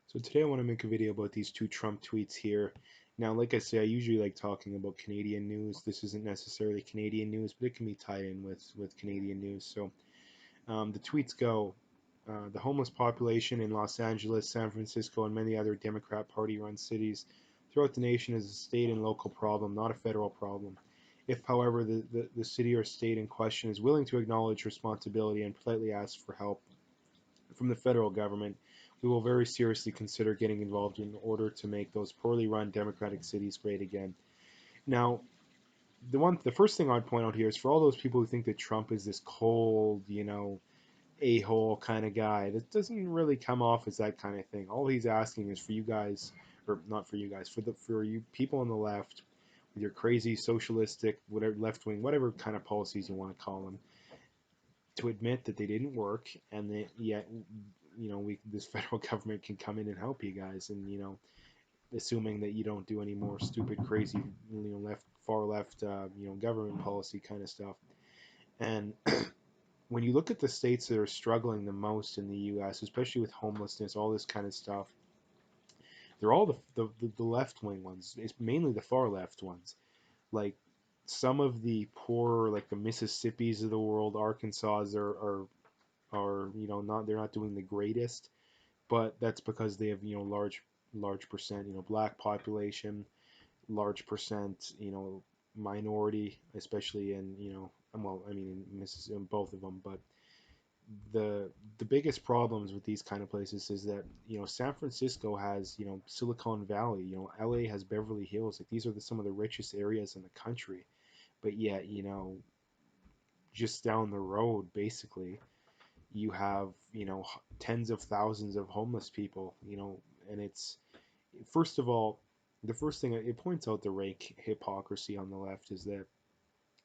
So today I want to make a video about these two Trump tweets here. Now, like I say, I usually like talking about Canadian news. This isn't necessarily Canadian news, but it can be tied in with Canadian news. So the tweets go, the homeless population in Los Angeles, San Francisco, and many other Democrat Party-run cities throughout the nation is a state and local problem, not a federal problem. If, however, the city or state in question is willing to acknowledge responsibility and politely ask for help from the federal government, we will very seriously consider getting involved in order to make those poorly run democratic cities great again. Now, the first thing I'd point out here is for all those people who think that Trump is this cold, a-hole kind of guy, that doesn't really come off as that kind of thing. All he's asking is for you guys, or not for you guys, for you people on the left with your crazy socialistic, whatever left wing, whatever kind of policies you want to call them, to admit that they didn't work, and that yet we this federal government can come in and help you guys, and assuming that you don't do any more stupid, crazy, far left, government policy kind of stuff. And when you look at the states that are struggling the most in the U.S., especially with homelessness, all this kind of stuff, they're all the left wing ones. It's mainly the far left ones, like some of the poorer, like the Mississippis of the world, Arkansas are not, they're not doing the greatest, but that's because they have large percent black population, large percent minority, especially in well, I mean in both of them. But the biggest problems with these kind of places is that San Francisco has Silicon Valley, LA has Beverly Hills, like these are some of the richest areas in the country, but yet just down the road basically you have tens of thousands of homeless people, and it's first of all, the first thing it points out the rank hypocrisy on the left is that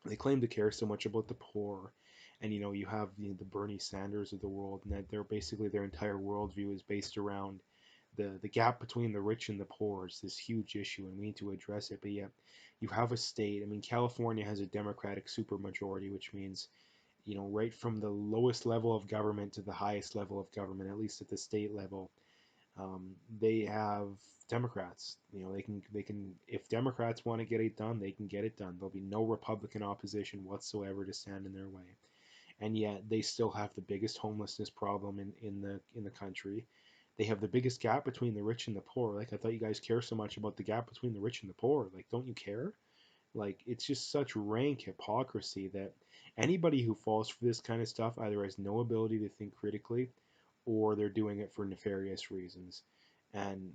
they claim to care so much about the poor, and you have the Bernie Sanders of the world, and that they're basically their entire worldview is based around the gap between the rich and the poor is this huge issue, and we need to address it. But yet you have a state, I mean, California has a Democratic supermajority, which means right from the lowest level of government to the highest level of government, at least at the state level, they have Democrats. They can if Democrats want to get it done, they can get it done. There'll be no Republican opposition whatsoever to stand in their way. And yet they still have the biggest homelessness problem in the country. They have the biggest gap between the rich and the poor. Like, I thought you guys care so much about the gap between the rich and the poor. Like, don't you care? Like, it's just such rank hypocrisy that anybody who falls for this kind of stuff either has no ability to think critically, or they're doing it for nefarious reasons. And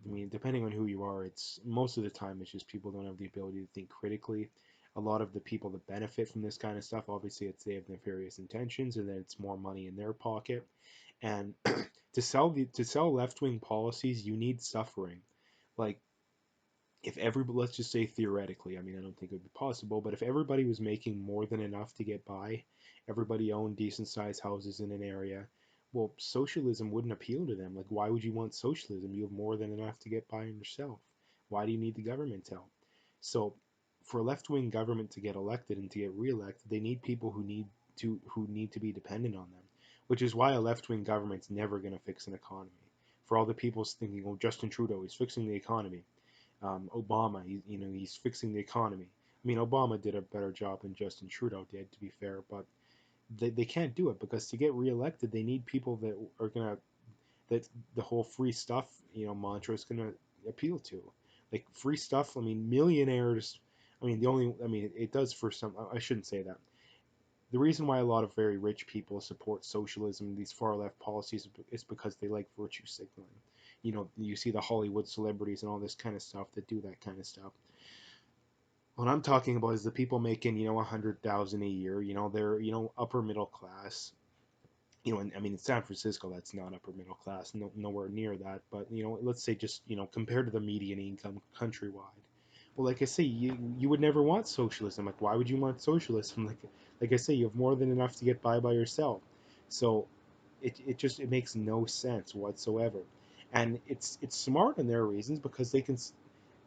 I mean, depending on who you are, it's most of the time it's just people don't have the ability to think critically. A lot of the people that benefit from this kind of stuff, obviously, it's they have nefarious intentions, and then it's more money in their pocket. And to sell left wing policies, you need suffering. Like, if every let's just say theoretically, I mean, I don't think it would be possible, but if everybody was making more than enough to get by, everybody owned decent sized houses in an area, well, socialism wouldn't appeal to them. Like, why would you want socialism? You have more than enough to get by on yourself. Why do you need the government help? So for a left wing government to get elected and to get reelected, they need people who need to be dependent on them, which is why a left wing government's never going to fix an economy. For all the people thinking, oh, Justin Trudeau is fixing the economy, Obama, he's fixing the economy. I mean, Obama did a better job than Justin Trudeau did, to be fair, but they can't do it because to get reelected, they need people that are gonna that the whole free stuff mantra is gonna appeal to, like free stuff. I mean, millionaires. I mean, it does for some. I shouldn't say that. The reason why a lot of very rich people support socialism, these far left policies, is because they like virtue signaling. You see the Hollywood celebrities and all this kind of stuff that do that kind of stuff. What I'm talking about is the people making, 100,000 a year. They're upper middle class. And I mean, in San Francisco, that's not upper middle class, no, nowhere near that. But let's say just compared to the median income countrywide. Well, like I say, you would never want socialism. Like, why would you want socialism? Like I say, you have more than enough to get by yourself. So it makes no sense whatsoever. And it's smart in their reasons because they can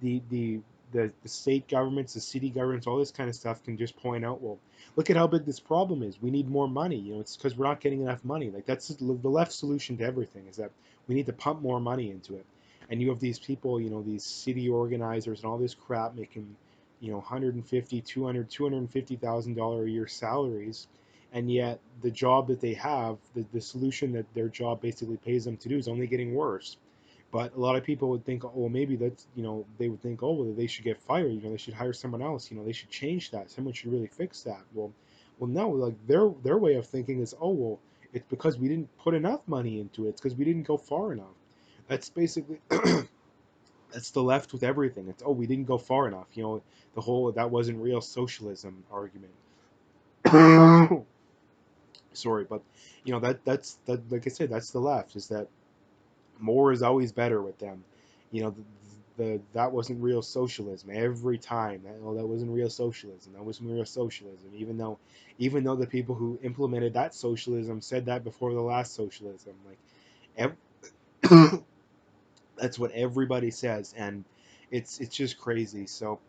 the the state governments, the city governments, all this kind of stuff can just point out, well, look at how big this problem is. We need more money. It's because we're not getting enough money. Like that's the left solution to everything is that we need to pump more money into it. And you have these people, these city organizers and all this crap making, 150, 200, $250,000 a year salaries, and yet the job that they have, the solution that their job basically pays them to do is only getting worse. But a lot of people would think, oh, maybe that's, they would think, oh, well, they should get fired. They should hire someone else. They should change that. Someone should really fix that. Well, no. Like their way of thinking is, oh, well, it's because we didn't put enough money into it. It's because we didn't go far enough. That's basically that's the left with everything. It's, oh, we didn't go far enough. The whole that wasn't real socialism argument. Sorry, but that's like I said, that's the left. Is that more is always better with them. You know, that wasn't real socialism every time. That wasn't real socialism. That wasn't real socialism. Even though the people who implemented that socialism said that before the last socialism, like that's what everybody says, and it's just crazy. So,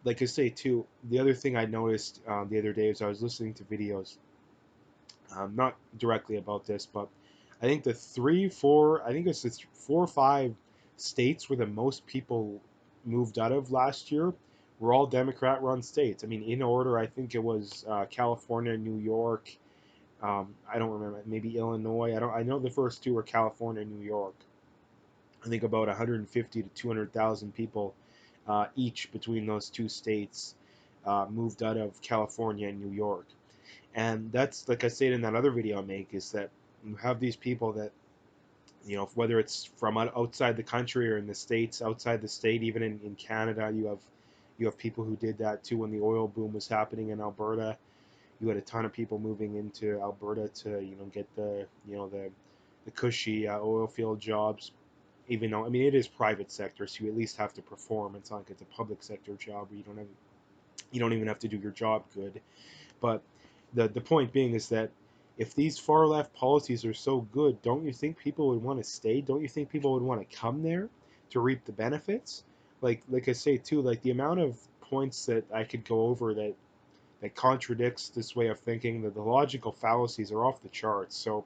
like I say too, the other thing I noticed the other day is I was listening to videos, not directly about this, but I think the three, four, I think it's the 4 or 5 states where the most people moved out of last year were all Democrat-run states. I mean, in order, I think it was California, New York. I don't remember. Maybe Illinois. I don't. I know the first two were California, New York. I think about 150 to 200,000 people each between those two states moved out of California and New York. And that's, like I said in that other video I make, is that you have these people that, whether it's from outside the country or in the states, outside the state, even in Canada, you have people who did that too when the oil boom was happening in Alberta. You had a ton of people moving into Alberta to get the cushy oil field jobs. Even though, I mean, it is private sector, so you at least have to perform. It's not like it's a public sector job where you don't even have to do your job good. But the point being is that if these far left policies are so good, don't you think people would want to stay? Don't you think people would want to come there to reap the benefits? Like I say too, like the amount of points that I could go over that contradicts this way of thinking, that the logical fallacies are off the charts. So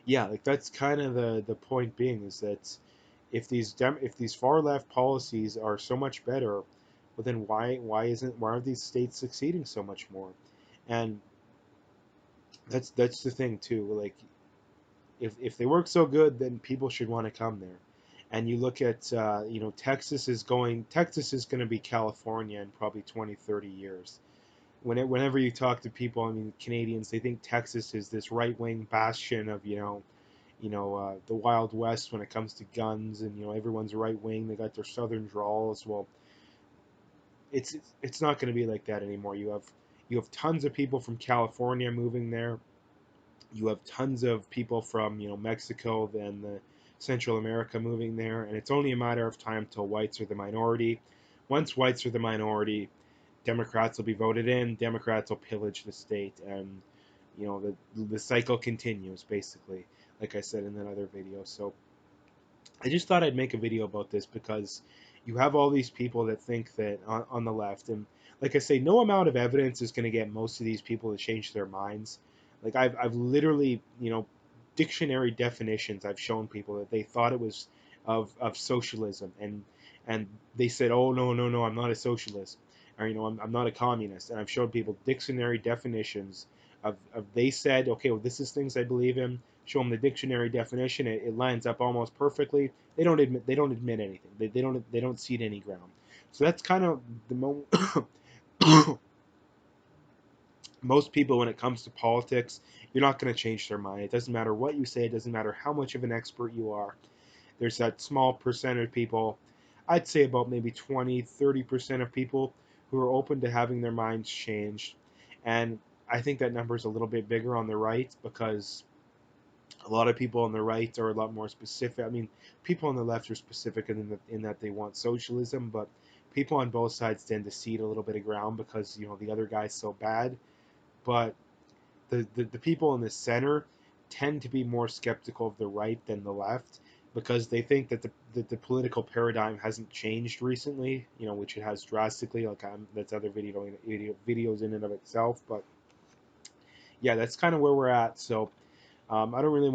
yeah, like that's kind of the point being is that if these far left policies are so much better, well then why aren't these states succeeding so much more? And that's the thing too. Like if they work so good, then people should want to come there. And you look at Texas is going to be California in probably 20, 30 years. Whenever you talk to people, I mean Canadians, they think Texas is this right wing bastion of the Wild West when it comes to guns, and everyone's right wing. They got their southern drawls. Well, it's not going to be like that anymore. You have tons of people from California moving there. You have tons of people from Mexico and the Central America moving there, and it's only a matter of time till whites are the minority. Once whites are the minority, Democrats will be voted in. Democrats will pillage the state, and the cycle continues basically. Like I said in that other video. So I just thought I'd make a video about this because you have all these people that think that on the left, and like I say, no amount of evidence is going to get most of these people to change their minds. Like I've literally, dictionary definitions I've shown people that they thought it was of socialism, and they said, oh no no no, I'm not a socialist, or I'm not a communist, and I've showed people dictionary definitions of they said, okay, well, this is things I believe in. Show them the dictionary definition, it lines up almost perfectly. They don't admit anything. They don't cede any ground. So that's kind of the moment. Most people, when it comes to politics, you're not going to change their mind. It doesn't matter what you say. It doesn't matter how much of an expert you are. There's that small percent of people, I'd say about maybe 20-30% of people who are open to having their minds changed. And I think that number is a little bit bigger on the right because a lot of people on the right are a lot more specific. I mean, people on the left are specific in that they want socialism, but people on both sides tend to cede a little bit of ground because the other guy's so bad. But the people in the center tend to be more skeptical of the right than the left because they think that the political paradigm hasn't changed recently, which it has drastically. Like that's other videos in and of itself, but yeah, that's kind of where we're at. So I don't really